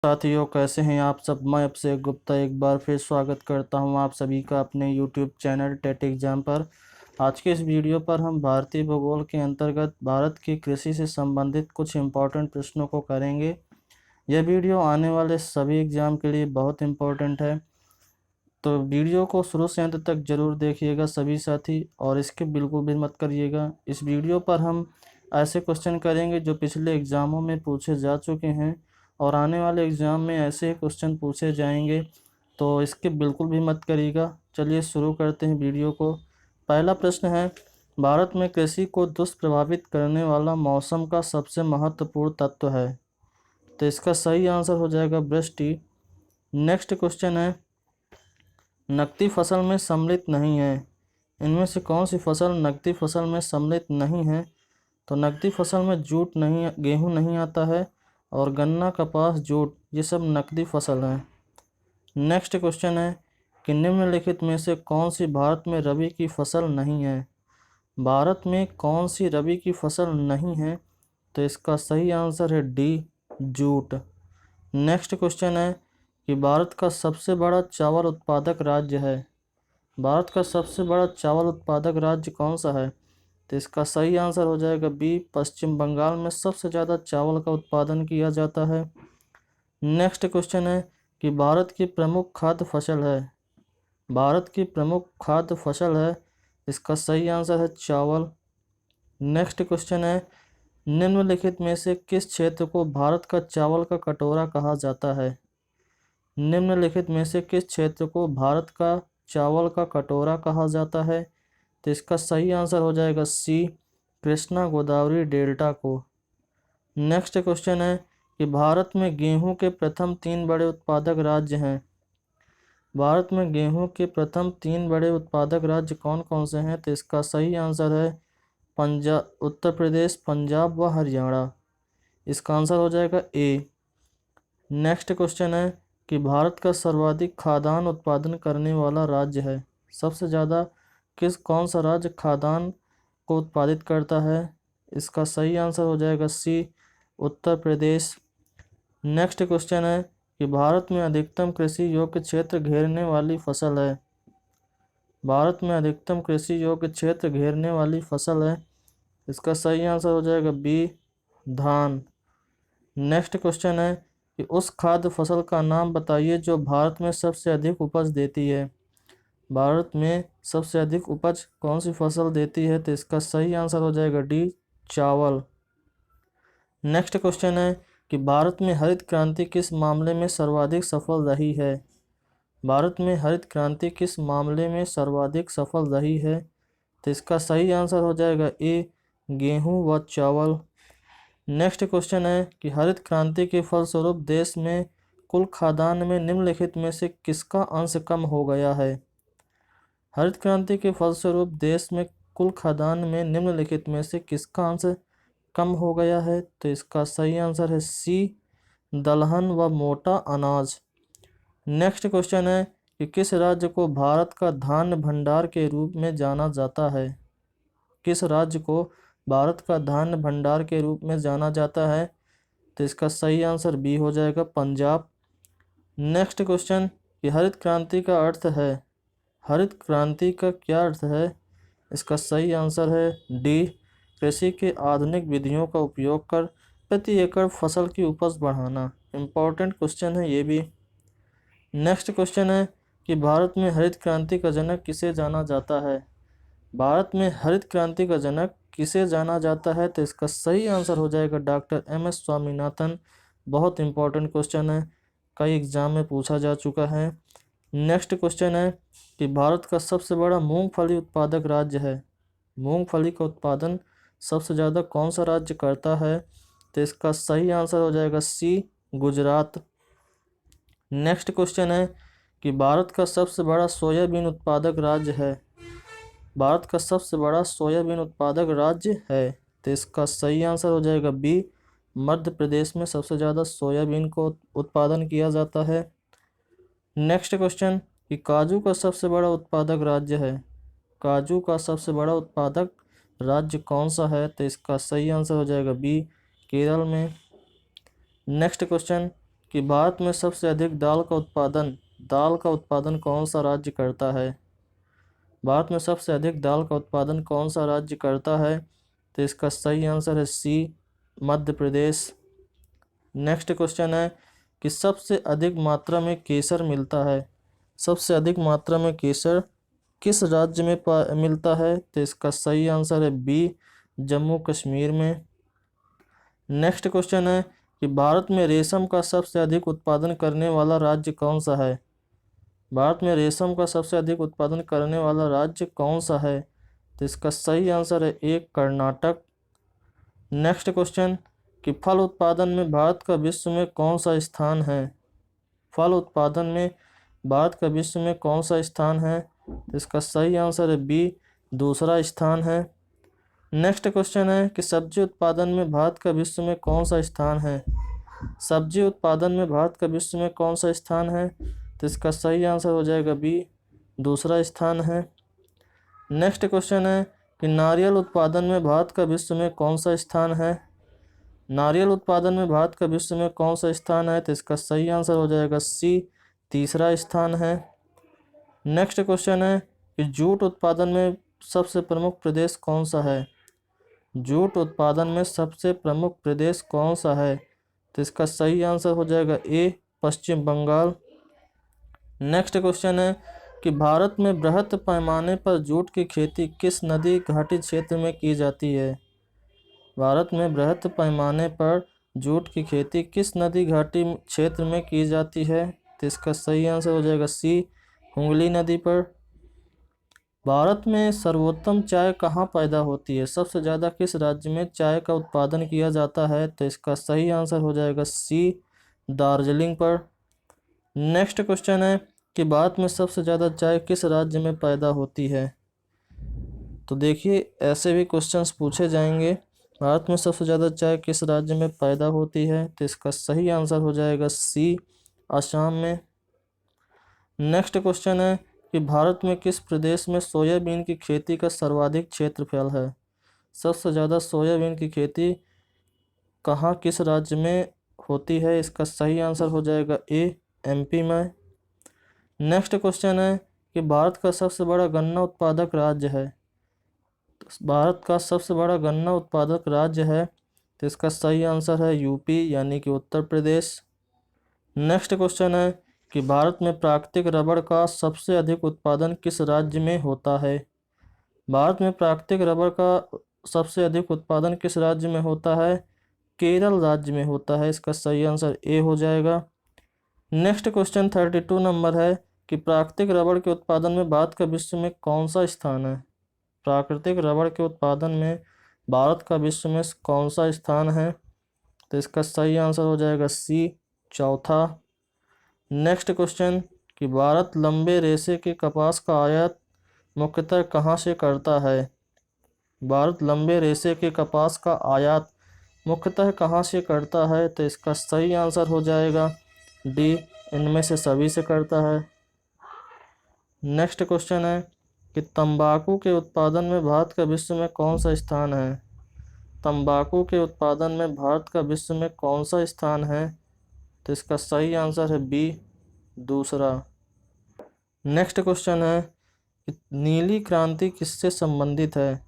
साथियों, कैसे हैं आप सब। मैं अभिषेक गुप्ता एक बार फिर स्वागत करता हूं आप सभी का अपने YouTube चैनल टेट एग्जाम पर। आज के इस वीडियो पर हम भारतीय भूगोल के अंतर्गत भारत की कृषि से संबंधित कुछ इम्पोर्टेंट प्रश्नों को करेंगे। यह वीडियो आने वाले सभी एग्जाम के लिए बहुत इम्पोर्टेंट है, तो वीडियो को शुरू से अंत तक जरूर देखिएगा सभी साथी, और स्किप बिल्कुल भी मत करिएगा। इस वीडियो पर हम ऐसे क्वेश्चन करेंगे जो पिछले एग्ज़ामों में पूछे जा चुके हैं और आने वाले एग्ज़ाम में ऐसे ही क्वेश्चन पूछे जाएंगे, तो स्किप बिल्कुल भी मत करिएगा। चलिए शुरू करते हैं वीडियो को। पहला प्रश्न है, भारत में कृषि को दुष्प्रभावित करने वाला मौसम का सबसे महत्वपूर्ण तत्व है। तो इसका सही आंसर हो जाएगा वृष्टि। नेक्स्ट क्वेश्चन है, नकदी फसल में सम्मिलित नहीं है। इनमें से कौन सी फसल नकदी फसल में सम्मिलित नहीं है। तो नकदी फसल में जूट नहीं, गेहूं नहीं आता है, और गन्ना, कपास, जूट ये सब नकदी फसल हैं। नेक्स्ट क्वेश्चन है कि निम्नलिखित में से कौन सी भारत में रबी की फसल नहीं है। भारत में कौन सी रबी की फसल नहीं है। तो इसका सही आंसर है डी, जूट। नेक्स्ट क्वेश्चन है कि भारत का सबसे बड़ा चावल उत्पादक राज्य है। भारत का सबसे बड़ा चावल उत्पादक राज्य कौन सा है। तो इसका सही आंसर हो जाएगा बी, पश्चिम बंगाल में सबसे ज़्यादा चावल का उत्पादन किया जाता है। नेक्स्ट क्वेश्चन है कि भारत की प्रमुख खाद्य फसल है। भारत की प्रमुख खाद्य फसल है, इसका सही आंसर है चावल। नेक्स्ट क्वेश्चन है, निम्नलिखित में से किस क्षेत्र को भारत का चावल का कटोरा कहा जाता है। निम्नलिखित में से किस क्षेत्र को भारत का चावल का कटोरा कहा जाता है। तो इसका सही आंसर हो जाएगा सी, कृष्णा गोदावरी डेल्टा को। नेक्स्ट क्वेश्चन है कि भारत में गेहूं के प्रथम 3 बड़े उत्पादक राज्य हैं। भारत में गेहूं के प्रथम 3 बड़े उत्पादक राज्य कौन कौन से हैं। तो इसका सही आंसर है पंजाब, उत्तर प्रदेश, पंजाब व हरियाणा। इसका आंसर हो जाएगा ए। नेक्स्ट क्वेश्चन है कि भारत का सर्वाधिक खाद्यान्न उत्पादन करने वाला राज्य है। सबसे ज़्यादा कौन सा राज्य खाद्यान्न को उत्पादित करता है। इसका सही आंसर हो जाएगा सी, उत्तर प्रदेश। नेक्स्ट क्वेश्चन है कि भारत में अधिकतम कृषि योग्य क्षेत्र घेरने वाली फसल है। भारत में अधिकतम कृषि योग्य क्षेत्र घेरने वाली फसल है, इसका सही आंसर हो जाएगा बी, धान। नेक्स्ट क्वेश्चन है कि उस खाद्य फसल का नाम बताइए जो भारत में सबसे अधिक उपज देती है। भारत में सबसे अधिक उपज कौन सी फसल देती है। तो इसका सही आंसर हो जाएगा डी, चावल। नेक्स्ट क्वेश्चन है कि भारत में हरित क्रांति किस मामले में सर्वाधिक सफल रही है। भारत में हरित क्रांति किस मामले में सर्वाधिक सफल रही है। तो इसका सही आंसर हो जाएगा ए, गेहूं व चावल। नेक्स्ट क्वेश्चन है कि हरित क्रांति के फलस्वरूप देश में कुल खाद्यान्न में निम्नलिखित में से किसका अंश कम हो गया है। हरित क्रांति के फलस्वरूप देश में कुल खाद्यान्न में निम्नलिखित में से किसका अंश कम हो गया है। तो इसका सही आंसर है सी, दलहन व मोटा अनाज। नेक्स्ट क्वेश्चन है कि किस राज्य को भारत का धान्य भंडार के रूप में जाना जाता है। किस राज्य को भारत का धान्य भंडार के रूप में जाना जाता है। तो इसका सही आंसर बी हो जाएगा, पंजाब। नेक्स्ट क्वेश्चन कि हरित क्रांति का अर्थ है। हरित क्रांति का क्या अर्थ है। इसका सही आंसर है डी, कृषि के आधुनिक विधियों का उपयोग कर प्रति एकड़ फसल की उपज बढ़ाना। इम्पोर्टेंट क्वेश्चन है ये भी। नेक्स्ट क्वेश्चन है कि भारत में हरित क्रांति का जनक किसे जाना जाता है। भारत में हरित क्रांति का जनक किसे जाना जाता है। तो इसका सही आंसर हो जाएगा डॉक्टर एम एस स्वामीनाथन। बहुत इंपॉर्टेंट क्वेश्चन है, कई एग्जाम में पूछा जा चुका है। नेक्स्ट क्वेश्चन है कि भारत का सबसे बड़ा मूंगफली उत्पादक राज्य है। मूंगफली का उत्पादन सबसे ज़्यादा कौन सा राज्य करता है। तो इसका सही आंसर हो जाएगा सी, गुजरात। नेक्स्ट क्वेश्चन है कि भारत का सबसे बड़ा सोयाबीन उत्पादक राज्य है। भारत का सबसे बड़ा सोयाबीन उत्पादक राज्य है। तो इसका सही आंसर हो जाएगा बी, मध्य प्रदेश में सबसे ज़्यादा सोयाबीन को उत्पादन किया जाता है। नेक्स्ट क्वेश्चन कि काजू का सबसे बड़ा उत्पादक राज्य है। काजू का सबसे बड़ा उत्पादक राज्य कौन सा है। तो इसका सही आंसर हो जाएगा बी, केरल में। नेक्स्ट क्वेश्चन कि भारत में सबसे अधिक दाल का उत्पादन कौन सा राज्य करता है? भारत में सबसे अधिक दाल का उत्पादन कौन सा राज्य करता है? तो इसका सही आंसर है सी, मध्य प्रदेश। नेक्स्ट क्वेश्चन है कि सबसे अधिक मात्रा में केसर मिलता है। सबसे अधिक मात्रा में केसर किस राज्य में मिलता है? तो इसका सही आंसर है बी, जम्मू कश्मीर में। नेक्स्ट क्वेश्चन है कि भारत में रेशम का सबसे अधिक उत्पादन करने वाला राज्य कौन सा है? भारत में रेशम का सबसे अधिक उत्पादन करने वाला राज्य कौन सा है? तो इसका सही आंसर है ए, कर्नाटक। नेक्स्ट क्वेश्चन कि फल उत्पादन में भारत का विश्व में कौन सा स्थान है? फल उत्पादन में भारत का विश्व में कौन सा स्थान है? तो इसका सही आंसर है बी, दूसरा स्थान है। नेक्स्ट क्वेश्चन है कि सब्जी उत्पादन में भारत का विश्व में कौन सा स्थान है? सब्जी उत्पादन में भारत का विश्व में कौन सा स्थान है? तो इसका सही आंसर हो जाएगा बी, दूसरा स्थान है। नेक्स्ट क्वेश्चन है कि नारियल उत्पादन में भारत का विश्व में कौन सा स्थान है? नारियल उत्पादन में भारत का विश्व में कौन सा स्थान है? तो इसका सही आंसर हो जाएगा सी, तीसरा स्थान है। नेक्स्ट क्वेश्चन है कि जूट उत्पादन में सबसे प्रमुख प्रदेश कौन सा है? जूट उत्पादन में सबसे प्रमुख प्रदेश कौन सा है? तो इसका सही आंसर हो जाएगा ए, पश्चिम बंगाल। नेक्स्ट क्वेश्चन है कि भारत में बृहत पैमाने पर जूट की खेती किस नदी घाटी क्षेत्र में की जाती है? भारत में बृहत पैमाने पर जूट की खेती किस नदी घाटी क्षेत्र में की जाती है? तो इसका सही आंसर हो जाएगा सी, हुगली नदी पर। भारत में सर्वोत्तम चाय कहाँ पैदा होती है? सबसे ज़्यादा किस राज्य में चाय का उत्पादन किया जाता है? तो इसका सही आंसर हो जाएगा सी, दार्जिलिंग पर। नेक्स्ट क्वेश्चन है कि भारत में सबसे ज़्यादा चाय किस राज्य में पैदा होती है? तो देखिए ऐसे भी क्वेश्चंस पूछे जाएंगे। भारत में सबसे ज़्यादा चाय किस राज्य में पैदा होती है? तो इसका सही आंसर हो जाएगा सी, असम में। नेक्स्ट क्वेश्चन है कि भारत में किस प्रदेश में सोयाबीन की खेती का सर्वाधिक क्षेत्रफल है? सबसे ज़्यादा सोयाबीन की खेती कहाँ, किस राज्य में होती है? इसका सही आंसर हो जाएगा ए, एमपी में। नेक्स्ट क्वेश्चन है कि भारत का सबसे बड़ा गन्ना उत्पादक राज्य है। भारत का सबसे बड़ा गन्ना उत्पादक राज्य है, तो इसका सही आंसर है यूपी यानी कि उत्तर प्रदेश। नेक्स्ट क्वेश्चन है कि भारत में प्राकृतिक रबड़ का सबसे अधिक उत्पादन किस राज्य में होता है? भारत में प्राकृतिक रबड़ का सबसे अधिक उत्पादन किस राज्य में होता है? केरल राज्य में होता है। इसका सही आंसर ए हो जाएगा। नेक्स्ट क्वेश्चन 32 नंबर है कि प्राकृतिक रबड़ के उत्पादन में भारत का विश्व में कौन सा स्थान है? प्राकृतिक रबड़ के उत्पादन में भारत का विश्व में कौन सा स्थान है? तो इसका सही आंसर हो जाएगा सी, चौथा। नेक्स्ट क्वेश्चन कि भारत लंबे रेशे के कपास का आयात मुख्यतः कहाँ से करता है? भारत लंबे रेशे के कपास का आयात मुख्यतः कहाँ से करता है? तो इसका सही आंसर हो जाएगा डी, इनमें से सभी से करता है। नेक्स्ट क्वेश्चन है कि तंबाकू के उत्पादन में भारत का विश्व में कौन सा स्थान है? तंबाकू के उत्पादन में भारत का विश्व में कौन सा स्थान है? तो इसका सही आंसर है बी, दूसरा। नेक्स्ट क्वेश्चन है कि नीली क्रांति किससे संबंधित है?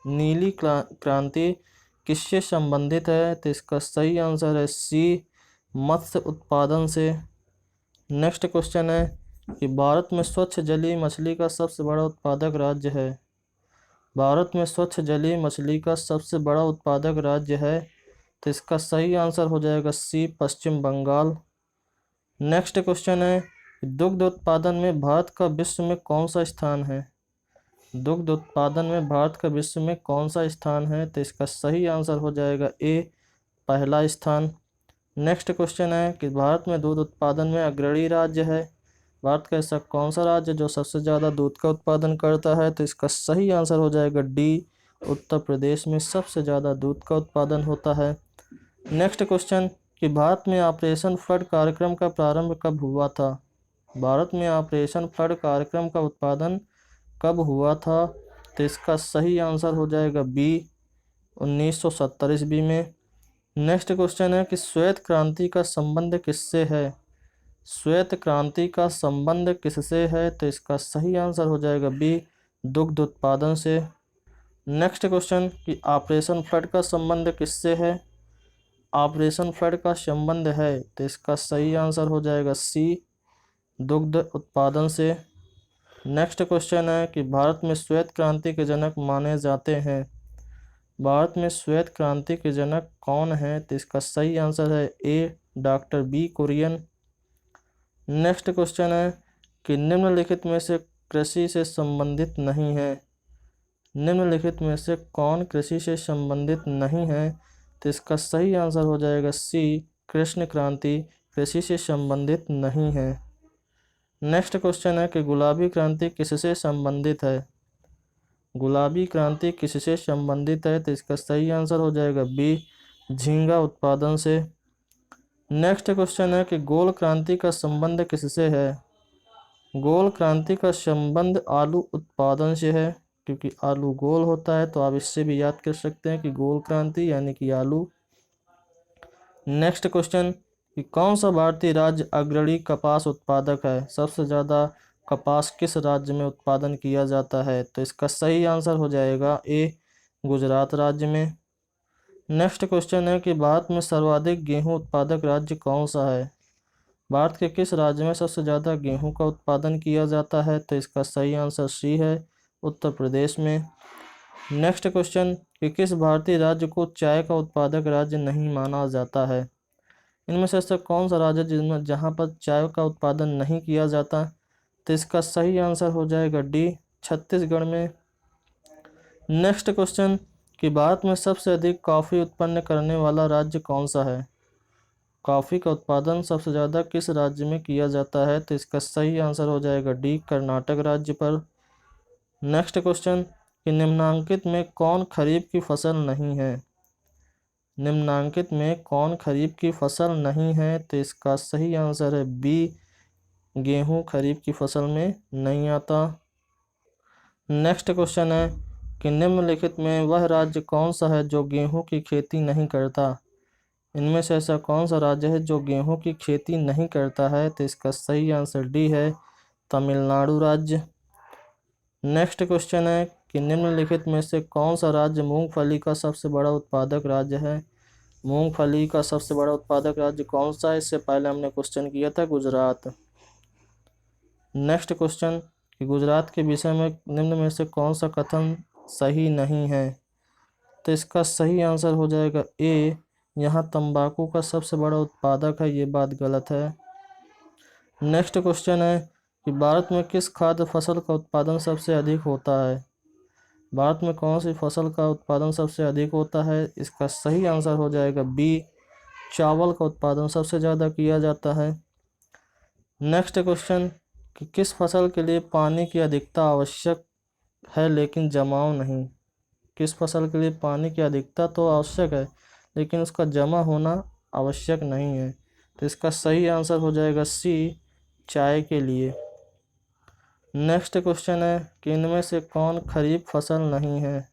नीली क्रांति किससे संबंधित है? तो इसका सही आंसर है सी, मत्स्य उत्पादन से। नेक्स्ट क्वेश्चन है कि भारत में स्वच्छ जलीय मछली का सबसे बड़ा उत्पादक राज्य है। भारत में स्वच्छ जलीय मछली का सबसे बड़ा उत्पादक राज्य है, तो इसका सही आंसर हो जाएगा सी, पश्चिम बंगाल। नेक्स्ट क्वेश्चन है कि दुग्ध उत्पादन में भारत का विश्व में कौन सा स्थान है? दुग्ध उत्पादन में भारत का विश्व में कौन सा स्थान है? तो इसका सही आंसर हो जाएगा ए, पहला स्थान। नेक्स्ट क्वेश्चन है कि भारत में दूध उत्पादन में अग्रणी राज्य है। भारत का ऐसा कौन सा राज्य जो सबसे ज़्यादा दूध का उत्पादन करता है? तो इसका सही आंसर हो जाएगा डी, उत्तर प्रदेश में सबसे ज़्यादा दूध का उत्पादन होता है। नेक्स्ट क्वेश्चन कि भारत में ऑपरेशन फ्लड कार्यक्रम का प्रारंभ कब हुआ था? भारत में ऑपरेशन फ्लड कार्यक्रम का उत्पादन कब हुआ था? तो इसका सही आंसर हो जाएगा बी, 1970 ईस्वी में। नेक्स्ट क्वेश्चन है कि श्वेत क्रांति का संबंध किससे है। श्वेत क्रांति का संबंध किससे है, तो इसका सही आंसर हो जाएगा बी, दुग्ध उत्पादन से। नेक्स्ट क्वेश्चन कि ऑपरेशन फ्लड का संबंध किससे है। ऑपरेशन फ्लड का संबंध है, तो इसका सही आंसर हो जाएगा सी, दुग्ध उत्पादन से। नेक्स्ट क्वेश्चन है कि भारत में श्वेत क्रांति के जनक माने जाते हैं। भारत में श्वेत क्रांति के जनक कौन है, तो इसका सही आंसर है A, doctor B Kurien. Next question है कि निम्नलिखित में से कृषि से संबंधित नहीं है। निम्नलिखित में से कौन कृषि से संबंधित नहीं है, तो इसका सही आंसर हो जाएगा सी, कृष्ण क्रांति कृषि से संबंधित नहीं है। नेक्स्ट क्वेश्चन है कि गुलाबी क्रांति किससे संबंधित है। गुलाबी क्रांति किससे संबंधित है, तो इसका सही आंसर हो जाएगा बी, झींगा उत्पादन से। नेक्स्ट क्वेश्चन है कि गोल क्रांति का संबंध किससे है। गोल क्रांति का संबंध आलू उत्पादन से है, क्योंकि आलू गोल होता है, तो आप इससे भी याद कर सकते हैं कि गोल क्रांति यानी कि आलू। नेक्स्ट क्वेश्चन कि कौन सा भारतीय राज्य अग्रणी कपास उत्पादक है। सबसे ज़्यादा कपास किस राज्य में उत्पादन किया जाता है, तो इसका सही आंसर हो जाएगा ए, गुजरात राज्य में। नेक्स्ट क्वेश्चन है कि भारत में सर्वाधिक गेहूं उत्पादक राज्य कौन सा है। भारत के किस राज्य में सबसे ज़्यादा गेहूं का उत्पादन किया जाता है, तो इसका सही आंसर सी है, उत्तर प्रदेश में। नेक्स्ट क्वेश्चन कि किस भारतीय राज्य को चाय का उत्पादक राज्य नहीं माना जाता है। इनमें से ऐसा कौन सा राज्य जिसमें जहाँ पर चाय का उत्पादन नहीं किया जाता, तो इसका सही आंसर हो जाएगा डी, छत्तीसगढ़ में। नेक्स्ट क्वेश्चन कि भारत में सबसे अधिक कॉफ़ी उत्पन्न करने वाला राज्य कौन सा है। कॉफ़ी का उत्पादन सबसे ज़्यादा किस राज्य में किया जाता है, तो इसका सही आंसर हो जाएगा डी, कर्नाटक राज्य पर। नेक्स्ट क्वेश्चन कि निम्नांकित में कौन खरीफ की फसल नहीं है। निम्नांकित में कौन खरीफ की फसल नहीं है, तो इसका सही आंसर है बी, गेहूं खरीफ की फसल में नहीं आता। नेक्स्ट क्वेश्चन है कि निम्नलिखित में वह राज्य कौन सा है जो गेहूं की खेती नहीं करता। इनमें से ऐसा कौन सा राज्य है जो गेहूं की खेती नहीं करता है, तो इसका सही आंसर डी है, तमिलनाडु राज्य। नेक्स्ट क्वेश्चन है कि निम्नलिखित में से कौन सा राज्य मूंगफली का सबसे बड़ा उत्पादक राज्य है। मूंगफली का सबसे बड़ा उत्पादक राज्य कौन सा है, इससे पहले हमने क्वेश्चन किया था गुजरात। नेक्स्ट क्वेश्चन कि गुजरात के विषय में निम्न में से कौन सा कथन सही नहीं है, तो इसका सही आंसर हो जाएगा ए, यहाँ तंबाकू का सबसे बड़ा उत्पादक है, ये बात गलत है। नेक्स्ट क्वेश्चन है कि भारत में किस खाद्य फसल का उत्पादन सबसे अधिक होता है। भारत में कौन सी फसल का उत्पादन सबसे अधिक होता है, इसका सही आंसर हो जाएगा बी, चावल का उत्पादन सबसे ज़्यादा किया जाता है। नेक्स्ट क्वेश्चन कि किस फसल के लिए पानी की अधिकता आवश्यक है लेकिन जमाव नहीं। किस फसल के लिए पानी की अधिकता तो आवश्यक है लेकिन उसका जमा होना आवश्यक नहीं है, तो इसका सही आंसर हो जाएगा सी, चाय के लिए। नेक्स्ट क्वेश्चन है कि इनमें से कौन खरीफ फसल नहीं है।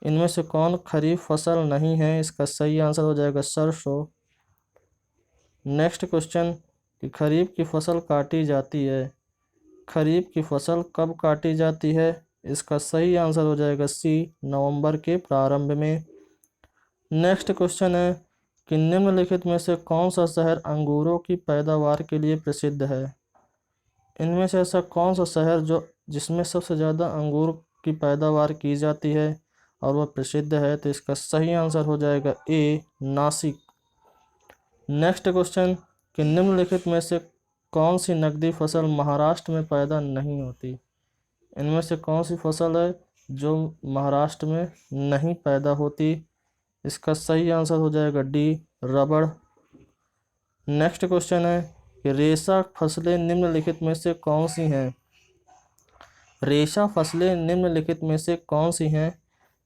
इनमें से कौन खरीफ फसल नहीं है, इसका सही आंसर हो जाएगा सरसों। नेक्स्ट क्वेश्चन कि खरीफ की फसल काटी जाती है। खरीफ की फसल कब काटी जाती है, इसका सही आंसर हो जाएगा सी, नवंबर के प्रारंभ में। नेक्स्ट क्वेश्चन है कि निम्नलिखित में से कौन सा शहर अंगूरों की पैदावार के लिए प्रसिद्ध है। इनमें से ऐसा कौन सा शहर जिसमें सबसे ज़्यादा अंगूर की पैदावार की जाती है और वह प्रसिद्ध है, तो इसका सही आंसर हो जाएगा ए, नासिक। नेक्स्ट क्वेश्चन कि निम्नलिखित में से कौन सी नकदी फसल महाराष्ट्र में पैदा नहीं होती। इनमें से कौन सी फसल है जो महाराष्ट्र में नहीं पैदा होती, इसका सही आंसर हो जाएगा डी, रबड़। नेक्स्ट क्वेश्चन है कि रेशा फसलें निम्नलिखित में से कौन सी हैं। रेशा फसलें निम्नलिखित में से कौन सी हैं,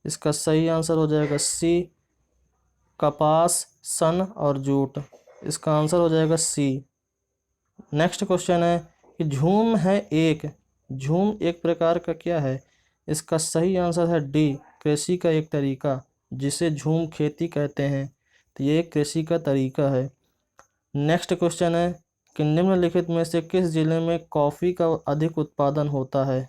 इसका सही आंसर हो जाएगा सी, कपास, सन और जूट। इसका आंसर हो जाएगा सी। नेक्स्ट क्वेश्चन है कि झूम एक प्रकार का क्या है, इसका सही आंसर है डी, कृषि का एक तरीका जिसे झूम खेती कहते हैं। तो ये कृषि का तरीका है। नेक्स्ट क्वेश्चन है कि निम्नलिखित में से किस जिले में कॉफ़ी का अधिक उत्पादन होता है।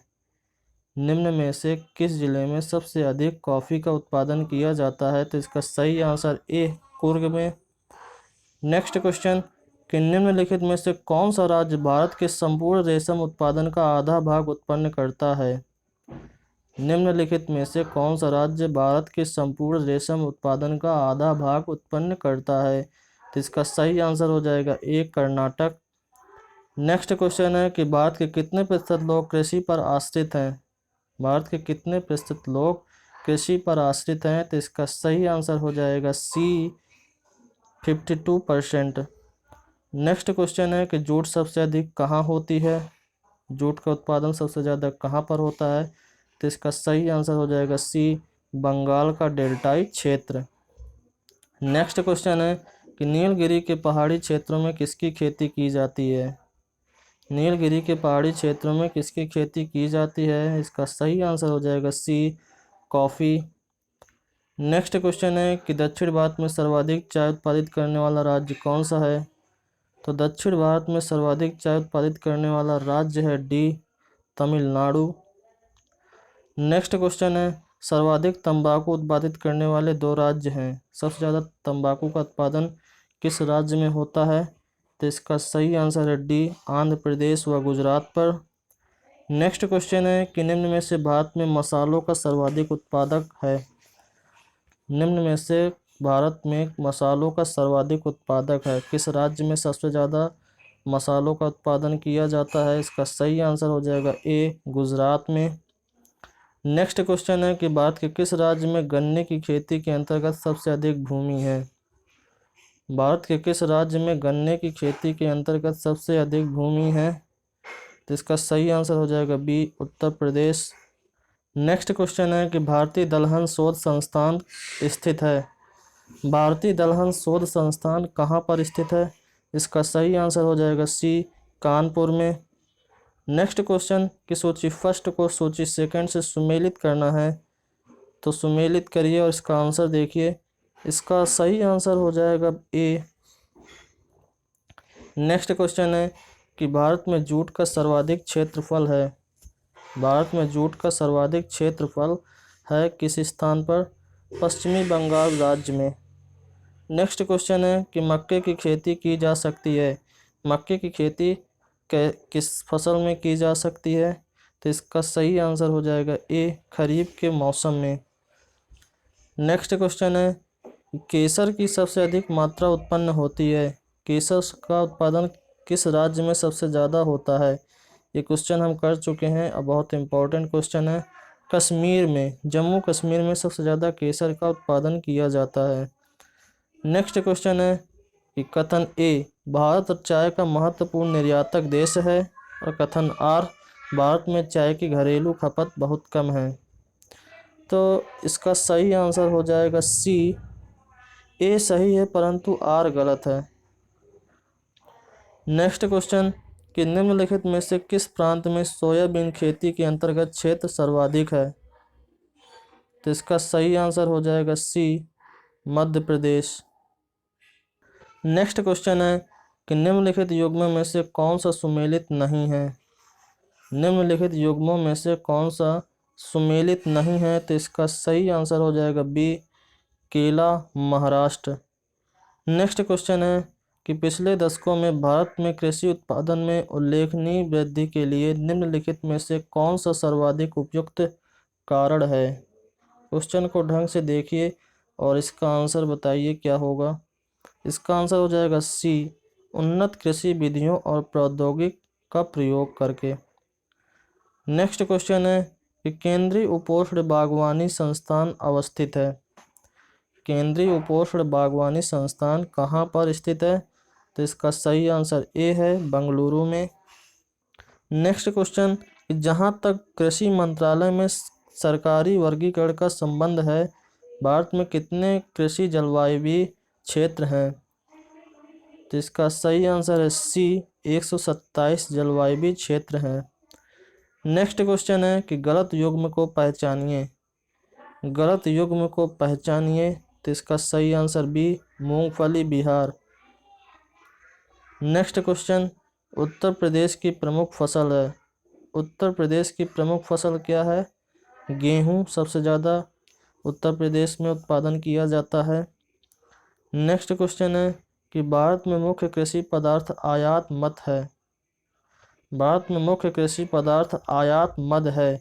निम्न में से किस जिले में सबसे अधिक कॉफ़ी का उत्पादन किया जाता है। तो इसका सही आंसर ए कुर्ग में। नेक्स्ट क्वेश्चन कि निम्नलिखित में से कौन सा राज्य भारत के संपूर्ण रेशम उत्पादन का आधा भाग उत्पन्न करता है। निम्नलिखित में से कौन सा राज्य भारत के संपूर्ण रेशम उत्पादन का आधा भाग उत्पन्न करता है। तो इसका सही आंसर हो जाएगा ए कर्नाटक। नेक्स्ट क्वेश्चन है कि भारत के कितने प्रतिशत लोग कृषि पर आश्रित हैं। भारत के कितने प्रतिशत लोग कृषि पर आश्रित हैं। तो इसका सही आंसर हो जाएगा सी 52%। नेक्स्ट क्वेश्चन है कि जूट सबसे अधिक कहाँ होती है। जूट का उत्पादन सबसे ज़्यादा कहाँ पर होता है। तो इसका सही आंसर हो जाएगा सी बंगाल का डेल्टाई क्षेत्र। नेक्स्ट क्वेश्चन है कि नीलगिरी के पहाड़ी क्षेत्रों में किसकी खेती की जाती है। नीलगिरी के पहाड़ी क्षेत्रों में किसकी खेती की जाती है। इसका सही आंसर हो जाएगा सी कॉफ़ी। नेक्स्ट क्वेश्चन है कि दक्षिण भारत में सर्वाधिक चाय उत्पादित करने वाला राज्य कौन सा है। तो दक्षिण भारत में सर्वाधिक चाय उत्पादित करने वाला राज्य है डी तमिलनाडु। नेक्स्ट क्वेश्चन है सर्वाधिक तंबाकू उत्पादित करने वाले दो राज्य हैं। सबसे ज़्यादा तंबाकू का उत्पादन किस राज्य में होता है। तो इसका सही आंसर है डी आंध्र प्रदेश व गुजरात पर। नेक्स्ट क्वेश्चन है कि निम्न में से भारत में मसालों का सर्वाधिक उत्पादक है। निम्न में से भारत में मसालों का सर्वाधिक उत्पादक है किस राज्य में सबसे ज़्यादा मसालों का उत्पादन किया जाता है। इसका सही आंसर हो जाएगा ए गुजरात में। नेक्स्ट क्वेश्चन है कि भारत के किस राज्य में गन्ने की खेती के अंतर्गत सबसे अधिक भूमि है। भारत के किस राज्य में गन्ने की खेती के अंतर्गत सबसे अधिक भूमि है। तो इसका सही आंसर हो जाएगा B Uttar Pradesh. Next question है कि भारतीय दलहन शोध संस्थान स्थित है। भारतीय दलहन शोध संस्थान कहाँ पर स्थित है। इसका सही आंसर हो जाएगा सी कानपुर में। नेक्स्ट क्वेश्चन कि सूची फर्स्ट को सूची सेकंड से सुमेलित करना है। तो सुमेलित करिए और इसका आंसर देखिए। इसका सही आंसर हो जाएगा ए। नेक्स्ट क्वेश्चन है कि भारत में जूट का सर्वाधिक क्षेत्रफल है। भारत में जूट का सर्वाधिक क्षेत्रफल है किस स्थान पर। पश्चिमी बंगाल राज्य में। नेक्स्ट क्वेश्चन है कि मक्के की खेती की जा सकती है। मक्के की खेती किस फसल में की जा सकती है। तो इसका सही आंसर हो जाएगा ए खरीफ के मौसम में। नेक्स्ट क्वेश्चन है केसर की सबसे अधिक मात्रा उत्पन्न होती है। केसर का उत्पादन किस राज्य में सबसे ज़्यादा होता है। ये क्वेश्चन हम कर चुके हैं। अब बहुत इंपॉर्टेंट क्वेश्चन है। कश्मीर में, जम्मू कश्मीर में सबसे ज़्यादा केसर का उत्पादन किया जाता है। नेक्स्ट क्वेश्चन है कि कथन ए भारत चाय का महत्वपूर्ण निर्यातक देश है और कथन आर भारत में चाय की घरेलू खपत बहुत कम है। तो इसका सही आंसर हो जाएगा सी। ए सही है परंतु आर गलत है। नेक्स्ट क्वेश्चन कि निम्नलिखित में से किस प्रांत में सोयाबीन खेती के अंतर्गत क्षेत्र सर्वाधिक है। तो इसका सही आंसर हो जाएगा सी मध्य प्रदेश। नेक्स्ट क्वेश्चन है कि निम्नलिखित युग्मों में से कौन सा सुमेलित नहीं है। निम्नलिखित युग्मों में से कौन सा सुमेलित नहीं है। तो इसका सही आंसर हो जाएगा बी केला महाराष्ट्र। नेक्स्ट क्वेश्चन है कि पिछले दशकों में भारत में कृषि उत्पादन में उल्लेखनीय वृद्धि के लिए निम्नलिखित में से कौन सा सर्वाधिक उपयुक्त कारण है। क्वेश्चन को ढंग से देखिए और इसका आंसर बताइए क्या होगा। इसका आंसर हो जाएगा सी उन्नत कृषि विधियों और प्रौद्योगिकी का प्रयोग करके। नेक्स्ट क्वेश्चन है कि केंद्रीय उपोष्ण बागवानी संस्थान अवस्थित है। केंद्रीय उपोष्ण बागवानी संस्थान कहाँ पर स्थित है। तो इसका सही आंसर ए है बेंगलुरु में। नेक्स्ट क्वेश्चन कि जहाँ तक कृषि मंत्रालय में सरकारी वर्गीकरण का संबंध है भारत में कितने कृषि जलवायु क्षेत्र हैं। तो इसका सही आंसर है सी 127 जलवायु क्षेत्र हैं। नेक्स्ट क्वेश्चन है कि गलत युग्म को पहचानिए। गलत युग्म को पहचानिए। तो इसका सही आंसर बी मूंगफली बिहार। नेक्स्ट क्वेश्चन, उत्तर प्रदेश की प्रमुख फसल है। उत्तर प्रदेश की प्रमुख फसल क्या है? गेहूं सबसे ज़्यादा उत्तर प्रदेश में उत्पादन किया जाता है। नेक्स्ट क्वेश्चन है कि भारत में मुख्य कृषि पदार्थ आयात मद है। भारत में मुख्य कृषि पदार्थ आयात मद है,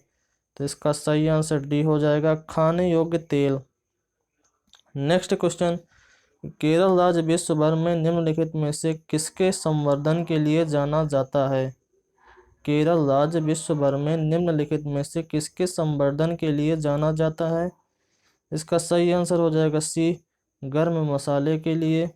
तो इसका सही आंसर डी हो जाएगा, खाने योग्य तेल। नेक्स्ट क्वेश्चन, केरल राज्य विश्व भर में निम्नलिखित में से किसके संवर्धन के लिए जाना जाता है? केरल राज्य विश्व भर में निम्नलिखित में से किसके संवर्धन के लिए जाना जाता है? इसका सही आंसर हो जाएगा सी, गर्म मसाले के लिए।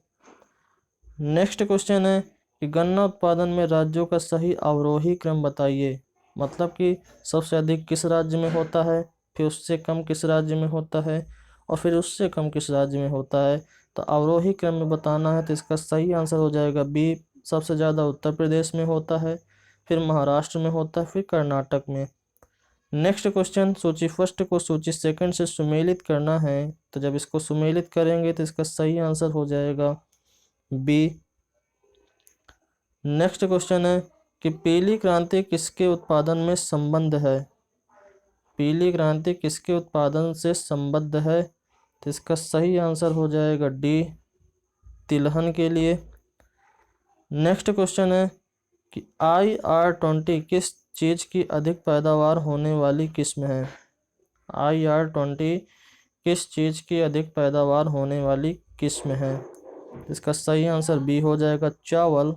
नेक्स्ट क्वेश्चन है कि गन्ना उत्पादन में राज्यों का सही अवरोही क्रम बताइए। मतलब कि सबसे अधिक किस राज्य में होता है, फिर उससे कम किस राज्य में होता है, और फिर उससे कम किस राज्य में होता है। तो अवरोही क्रम में बताना है, तो इसका सही आंसर हो जाएगा बी, सबसे ज़्यादा उत्तर प्रदेश में होता है, फिर महाराष्ट्र में होता है, फिर कर्नाटक में। नेक्स्ट क्वेश्चन, सूची फर्स्ट को सूची सेकंड से सुमेलित करना है, तो जब इसको सुमेलित करेंगे तो इसका सही आंसर हो जाएगा बी। नेक्स्ट क्वेश्चन है कि पीली क्रांति किसके उत्पादन में संबंध है? पीली क्रांति किसके उत्पादन से संबद्ध है? तो इसका सही आंसर हो जाएगा डी, तिलहन के लिए। नेक्स्ट क्वेश्चन है कि IR-20 किस चीज़ की अधिक पैदावार होने वाली किस्म है? IR-20 किस चीज़ की अधिक पैदावार होने वाली किस्म है? इसका सही आंसर बी हो जाएगा, चावल।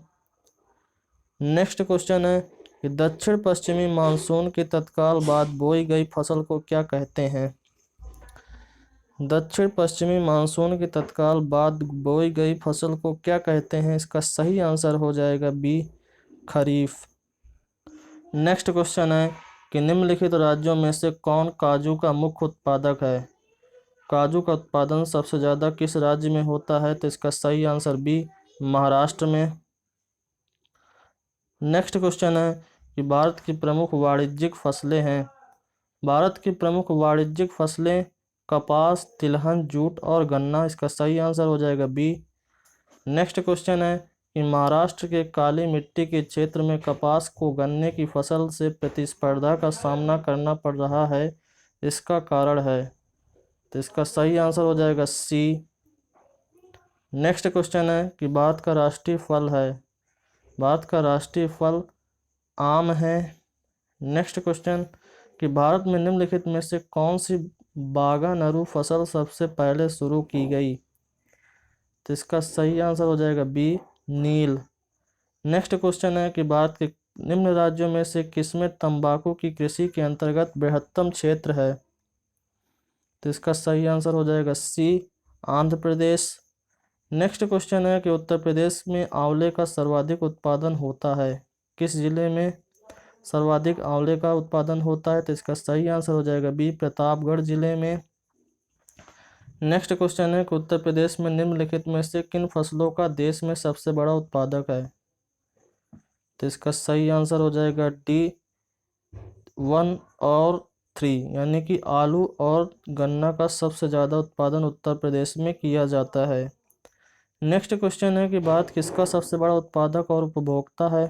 नेक्स्ट क्वेश्चन है कि दक्षिण पश्चिमी मानसून के तत्काल बाद बोई गई फसल को क्या कहते हैं? दक्षिण पश्चिमी मानसून के तत्काल बाद बोई गई फसल को क्या कहते हैं? इसका सही आंसर हो जाएगा बी, खरीफ। नेक्स्ट क्वेश्चन है कि निम्नलिखित राज्यों में से कौन काजू का मुख्य उत्पादक है? काजू का उत्पादन सबसे ज़्यादा किस राज्य में होता है? तो इसका सही आंसर बी, महाराष्ट्र में। नेक्स्ट क्वेश्चन है कि भारत की प्रमुख वाणिज्यिक फसलें हैं। भारत की प्रमुख वाणिज्यिक फसलें कपास, तिलहन, जूट और गन्ना। इसका सही आंसर हो जाएगा बी। नेक्स्ट क्वेश्चन है कि महाराष्ट्र के काली मिट्टी के क्षेत्र में कपास को गन्ने की फसल से प्रतिस्पर्धा का सामना करना पड़ रहा है, इसका कारण है? तो इसका सही आंसर हो जाएगा सी। नेक्स्ट क्वेश्चन है कि भारत का राष्ट्रीय फल है। भारत का राष्ट्रीय फल आम है। नेक्स्ट क्वेश्चन कि भारत में निम्नलिखित में से कौन सी बागानरू फसल सबसे पहले शुरू की गई? तो इसका सही आंसर हो जाएगा बी, नील। नेक्स्ट क्वेश्चन है कि भारत के निम्न राज्यों में से किसमें तंबाकू की कृषि के अंतर्गत बृहत्तम क्षेत्र है? तो इसका सही आंसर हो जाएगा सी, आंध्र प्रदेश। नेक्स्ट क्वेश्चन है कि उत्तर प्रदेश में आंवले का सर्वाधिक उत्पादन होता है, किस जिले में सर्वाधिक आंवले का उत्पादन होता है? तो इसका सही आंसर हो जाएगा बी, प्रतापगढ़ जिले में। नेक्स्ट क्वेश्चन है कि उत्तर प्रदेश में निम्नलिखित में से किन फसलों का देश में सबसे बड़ा उत्पादक है? तो इसका सही आंसर हो जाएगा डी, 1 और 3, यानी कि आलू और गन्ना का सबसे ज़्यादा उत्पादन उत्तर प्रदेश में किया जाता है। नेक्स्ट क्वेश्चन है कि भारत किसका सबसे बड़ा उत्पादक और उपभोक्ता है?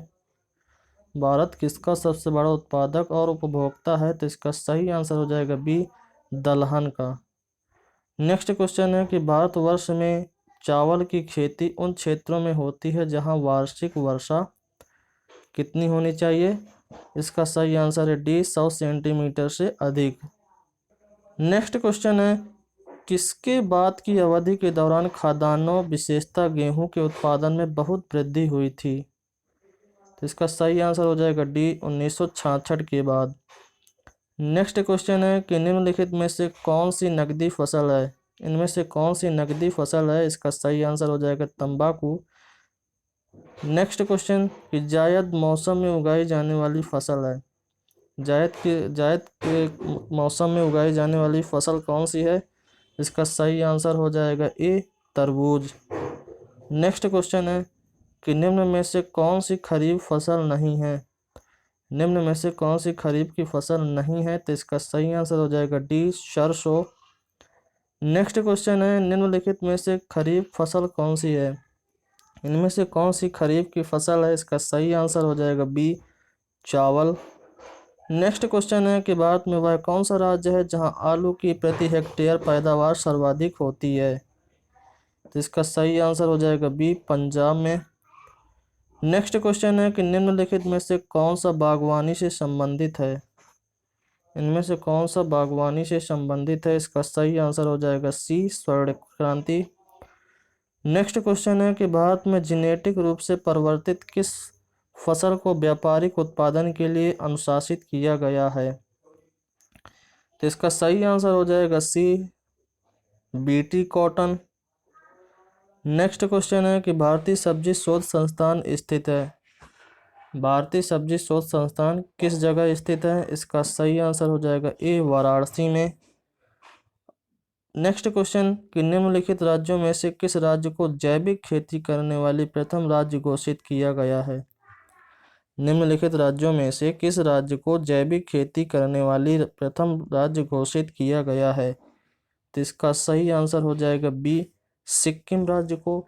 भारत किसका सबसे बड़ा उत्पादक और उपभोक्ता है? तो इसका सही आंसर हो जाएगा बी, दलहन का। नेक्स्ट क्वेश्चन है कि भारतवर्ष में चावल की खेती उन क्षेत्रों में होती है जहां वार्षिक वर्षा कितनी होनी चाहिए? इसका सही आंसर है डी, 100 सेंटीमीटर से अधिक। नेक्स्ट क्वेश्चन है किसके बाद की अवधि के दौरान खाद्यान्नों विशेषतः गेहूं के उत्पादन में बहुत वृद्धि हुई थी? तो इसका सही आंसर हो जाएगा डी, 1966 के बाद। नेक्स्ट क्वेश्चन है कि निम्नलिखित में से कौन सी नकदी फसल है? इनमें से कौन सी नकदी फसल है? इसका सही आंसर हो जाएगा तंबाकू। नेक्स्ट क्वेश्चन कि जायद मौसम में उगाई जाने वाली फसल है। जायद के मौसम में उगाई जाने वाली फसल कौन सी है? इसका सही आंसर हो जाएगा ए, तरबूज। नेक्स्ट क्वेश्चन है कि निम्न में से कौन सी खरीफ फसल नहीं है? निम्न में से कौन सी खरीफ की फसल नहीं है? तो इसका सही आंसर हो जाएगा डी, सरसों। नेक्स्ट क्वेश्चन है, निम्नलिखित में से खरीफ फसल कौन सी है? इनमें से कौन सी खरीफ की फसल है? इसका सही आंसर हो जाएगा बी, चावल। नेक्स्ट क्वेश्चन है कि भारत में वह कौन सा राज्य है जहां आलू की प्रति हेक्टेयर पैदावार सर्वाधिक होती है? तो इसका सही आंसर हो जाएगा बी, पंजाब में। नेक्स्ट क्वेश्चन है कि निम्नलिखित में से कौन सा बागवानी से संबंधित है? इनमें से कौन सा बागवानी से संबंधित है? इसका सही आंसर हो जाएगा सी, स्वर्ण क्रांति। नेक्स्ट क्वेश्चन है कि भारत में जेनेटिक रूप से परिवर्तित किस फसल को व्यापारिक उत्पादन के लिए अनुशासित किया गया है? तो इसका सही आंसर हो जाएगा सी, बीटी कॉटन। नेक्स्ट क्वेश्चन है कि भारतीय सब्जी शोध संस्थान स्थित है? भारतीय सब्जी शोध संस्थान किस जगह स्थित है? इसका सही आंसर हो जाएगा ए, वाराणसी में। नेक्स्ट क्वेश्चन कि निम्नलिखित राज्यों में से किस राज्य को जैविक खेती करने वाली प्रथम राज्य घोषित किया गया है? निम्नलिखित राज्यों में से किस राज्य को जैविक खेती करने वाली प्रथम राज्य घोषित किया गया है? तो इसका सही आंसर हो जाएगा बी, सिक्किम राज्य को।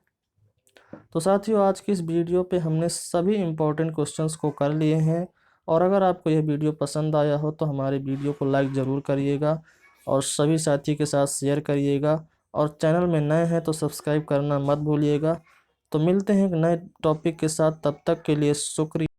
तो साथियों, आज की इस वीडियो पे हमने सभी इम्पोर्टेंट क्वेश्चंस को कर लिए हैं। और अगर आपको यह वीडियो पसंद आया हो तो हमारे वीडियो को लाइक ज़रूर करिएगा और सभी साथी के साथ शेयर करिएगा। और चैनल में नए हैं तो सब्सक्राइब करना मत भूलिएगा। तो मिलते हैं एक नए टॉपिक के साथ, तब तक के लिए शुक्रिया।